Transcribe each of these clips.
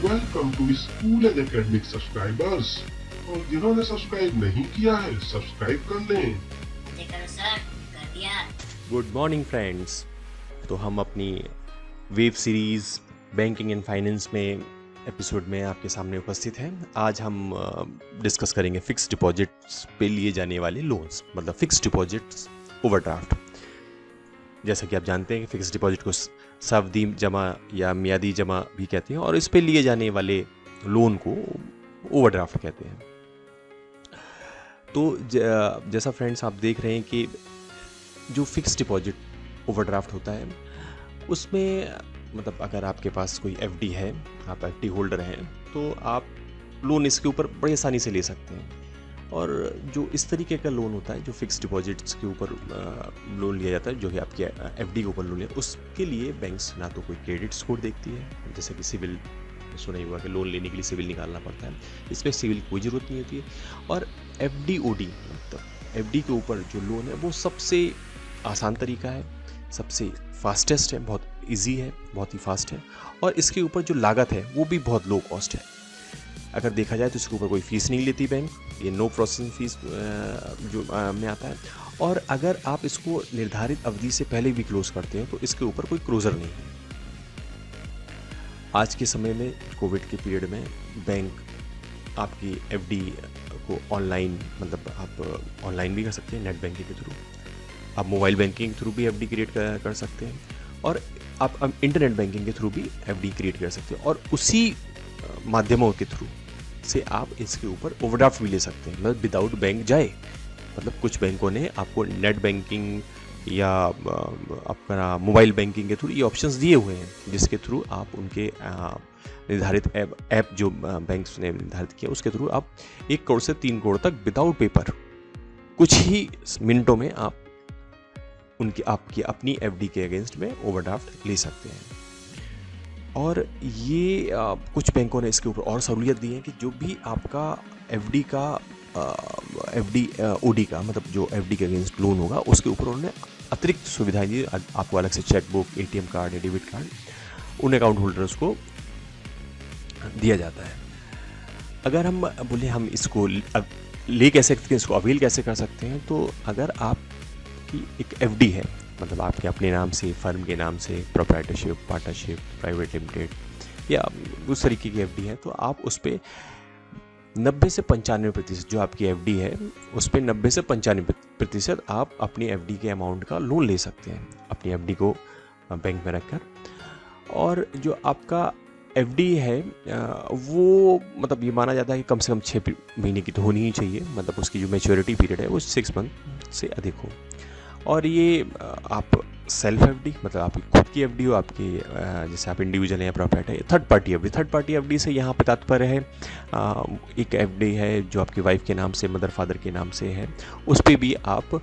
Welcome to school and academic subscribers. और जिन्होंने subscribe नहीं किया है सब्सक्राइब कर लें। मुझे करो सर, कर दिया। Good morning friends. तो हम अपनी web series banking and finance में एपिसोड में आपके सामने उपस्थित हैं। आज हम डिस्कस करेंगे फिक्स डिपॉजिट्स पे लिए जाने वाले लोन्स, मतलब फिक्स डिपॉजिट्स ओवरड्राफ्ट। जैसा कि आप जानते हैं कि फिक्स डिपॉजिट को सावधि जमा या मियादी जमा भी कहते हैं, और इस पे लिए जाने वाले लोन को ओवरड्राफ्ट कहते हैं। तो जैसा फ्रेंड्स आप देख रहे हैं कि जो फिक्स डिपॉजिट ओवरड्राफ्ट होता है उसमें मतलब अगर आपके पास कोई एफडी है, आप एफडी होल्डर हैं, तो आप लोन इसके ऊपर बड़ी आसानी से ले सकते हैं। और जो इस तरीके का लोन होता है जो फिक्स डिपॉजिट्स के ऊपर लोन लिया जाता है, जो है आपकी एफडी के ऊपर लोन लिया, उसके लिए बैंक्स ना तो कोई क्रेडिट स्कोर देखती है, जैसे कि सिविल, सुना ही हुआ कि लोन लेने के लिए सिविल निकालना पड़ता है, इसमें सिविल की कोई ज़रूरत नहीं होती है। और एफडी ओडी मतलब एफडी के ऊपर जो लोन है वो सबसे आसान तरीका है, सबसे फास्टेस्ट है, बहुत इजी है, बहुत ही फास्ट है, और इसके ऊपर जो लागत है वो भी बहुत लो कॉस्ट है। अगर देखा जाए तो इसके ऊपर कोई फ़ीस नहीं लेती बैंक, ये नो प्रोसेसिंग फ़ीस जो में आता है। और अगर आप इसको निर्धारित अवधि से पहले भी क्लोज करते हैं तो इसके ऊपर कोई क्लोजर नहीं है। आज के समय में कोविड के पीरियड में बैंक आपकी एफडी को ऑनलाइन, मतलब आप ऑनलाइन भी कर सकते हैं नेट बैंकिंग के थ्रू, आप मोबाइल बैंकिंग के थ्रू भी एफडी क्रिएट कर सकते हैं, और आप इंटरनेट बैंकिंग के थ्रू भी एफडी क्रिएट कर सकते हैं, और उसी माध्यमों के थ्रू से आप इसके ऊपर ओवरड्राफ्ट भी ले सकते हैं, मतलब विदाउट बैंक जाए। मतलब कुछ बैंकों ने आपको नेट बैंकिंग या आपका मोबाइल बैंकिंग के थ्रू ये ऑप्शंस दिए हुए हैं, जिसके थ्रू आप उनके निर्धारित ऐप जो बैंक्स ने निर्धारित किया उसके थ्रू आप 1 करोड़ से 3 करोड़ तक विदाउट पेपर कुछ ही मिनटों में आप आपकी अपनी एफडी के अगेंस्ट में ओवरड्राफ्ट ले सकते हैं। और ये कुछ बैंकों ने इसके ऊपर और सहूलियत दी है कि जो भी आपका एफडी ओडी का मतलब जो एफडी के अगेंस्ट लोन होगा उसके ऊपर उन्होंने अतिरिक्त सुविधाएं दी। आपको अलग से चेकबुक, एटीएम कार्ड या डेबिट कार्ड उन अकाउंट होल्डर्स को दिया जाता है। अगर हम बोले हम इसको ले कैसे सकते हैं, इसको अवेल कैसे कर सकते हैं, तो अगर आपकी एक एफडी है, मतलब आपके अपने नाम से, फर्म के नाम से, प्रोप्राइटरशिप, पार्टनरशिप, प्राइवेट लिमिटेड या उस तरीके की एफडी है, तो आप उस पर 90 से 95% जो आपकी एफडी है उस पर 90 से 95% आप अपनी एफडी के अमाउंट का लोन ले सकते हैं, अपनी एफडी को बैंक में रखकर। और जो आपका एफडी है वो मतलब ये माना जाता है कि कम से कम 6 महीने की तो होनी ही चाहिए, मतलब उसकी जो मैच्योरिटी पीरियड है वो 6 मंथ से अधिक हो। और ये आप सेल्फ एफडी मतलब आपकी खुद की एफडी हो, आपकी जैसे आप इंडिविजुअल हैं या प्रोप्राइटर है, थर्ड पार्टी एफडी से यहाँ पे तात्पर्य है एक एफडी है जो आपकी वाइफ के नाम से, मदर फादर के नाम से है, उस पर भी आप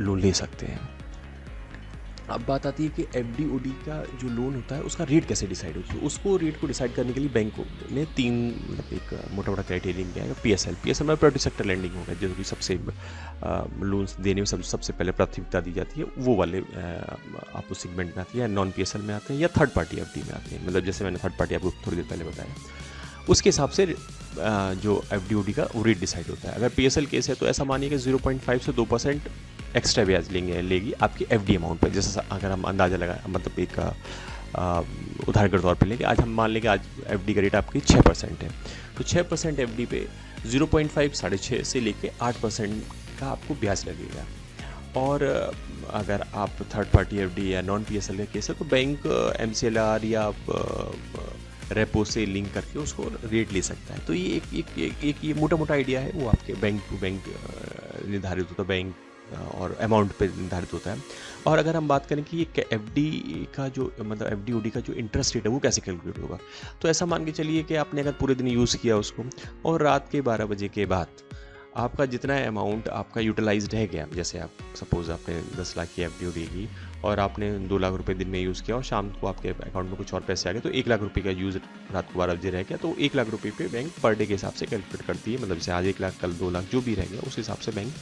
लोन ले सकते हैं। अब बात आती है कि एफडी ओडी का जो लोन होता है उसका रेट कैसे डिसाइड होता है। उसको रेट को डिसाइड करने के लिए बैंक ने 3 मतलब एक मोटा क्राइटेरियन किया है। पीएसएल में प्राइवेट सेक्टर लैंडिंग होगा, जो कि सबसे लोन्स देने में सबसे पहले प्राथमिकता दी जाती है, वो वाले आप उस सेगमेंट में आती है, नॉन पीएसएल में आते हैं या थर्ड पार्टी एफडी में आते हैं, मतलब जैसे मैंने थर्ड पार्टी आपको थोड़ी देर पहले बताया। उसके हिसाब से जो एफडी ओडी का वो रेट डिसाइड होता है। अगर पीएसएल केस है तो ऐसा मानिए कि 0.5 से 2% एक्स्ट्रा ब्याज लेगी आपकी एफडी अमाउंट पर। जैसे अगर हम अंदाज़ा लगा, मतलब एक उदाहरण के तौर पे लेंगे, आज हम मान लेंगे आज एफडी का रेट आपकी 6% है, तो 6% एफडी पे 0.5 6.5 से लेके 8% का आपको ब्याज लगेगा। और अगर आप थर्ड पार्टी एफडी या नॉन पीएसएल का केस है तो बैंक एमसीएलआर या रेपो से लिंक करके उसको रेट ले सकता है। तो ये एक ये मोटा आइडिया है, वो आपके बैंक टू बैंक निर्धारित होता है, बैंक और अमाउंट पे निर्धारित होता है। और अगर हम बात करें कि ये एफडी का जो मतलब एफडी ओडी का जो इंटरेस्ट रेट है वो कैसे कैलकुलेट होगा, तो ऐसा मान के चलिए कि आपने अगर पूरे दिन यूज़ किया उसको और रात के 12 बजे के बाद आपका जितना अमाउंट आपका यूटिलाइज्ड है गया, जैसे आप सपोज आपने 10 लाख की एफडी ओडी की और आपने 2 लाख रुपए दिन में यूज़ किया और शाम को आपके अकाउंट में कुछ और पैसे आ गए, तो 1 लाख रुपए का यूज़ रात को 12 बजे रह गया, तो 1 लाख रुपए पे बैंक पर डे के हिसाब से कैलकुलेट करती है। मतलब जैसे आज 1 लाख, कल 2 लाख, जो भी रह गया उस हिसाब से बैंक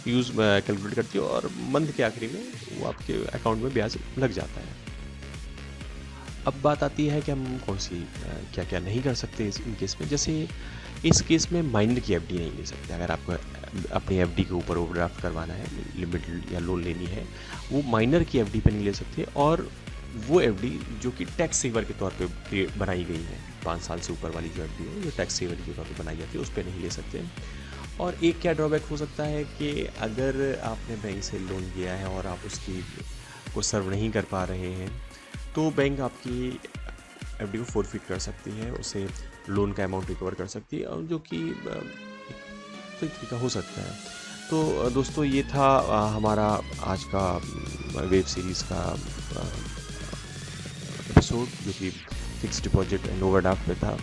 यूज़ कैलकुलेट करती है और मंथ के आखिरी में वो आपके अकाउंट में ब्याज लग जाता है। अब बात आती है कि हम कौन सी क्या क्या नहीं कर सकते इन केस में। जैसे इस केस में माइनर की एफडी नहीं ले सकते। अगर आपको अपनी एफडी के ऊपर ओवरड्राफ्ट करवाना है, लिमिट या लोन लेनी है, वो माइनर की एफडी पे नहीं ले सकते। और वो एफडी जो कि टैक्स सेवर के तौर पे बनाई गई है, 5 साल से ऊपर वाली जो एफडी है, जो टैक्स सेवर के तौर पे बनाई जाती है, उस पर नहीं ले सकते। और एक क्या ड्रॉबैक हो सकता है कि अगर आपने बैंक से लोन लिया है और आप उसकी को सर्व नहीं कर पा रहे हैं, तो बैंक आपकी एफडी को फोरफिट कर सकती है, उसे लोन का अमाउंट रिकवर कर सकती है, और जो कि तो एक तरीका हो सकता है। तो दोस्तों, ये था हमारा आज का वेब सीरीज़ का एपिसोड, जो कि फिक्स डिपॉजिट एंड ओवरड्राफ्ट पे था।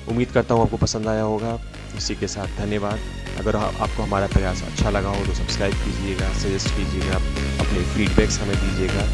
उम्मीद करता हूँ आपको पसंद आया होगा। इसी के साथ धन्यवाद। अगर आपको हमारा प्रयास अच्छा लगा हो तो सब्सक्राइब कीजिएगा, सजेस्ट कीजिएगा, अपने फीडबैक्स हमें दीजिएगा।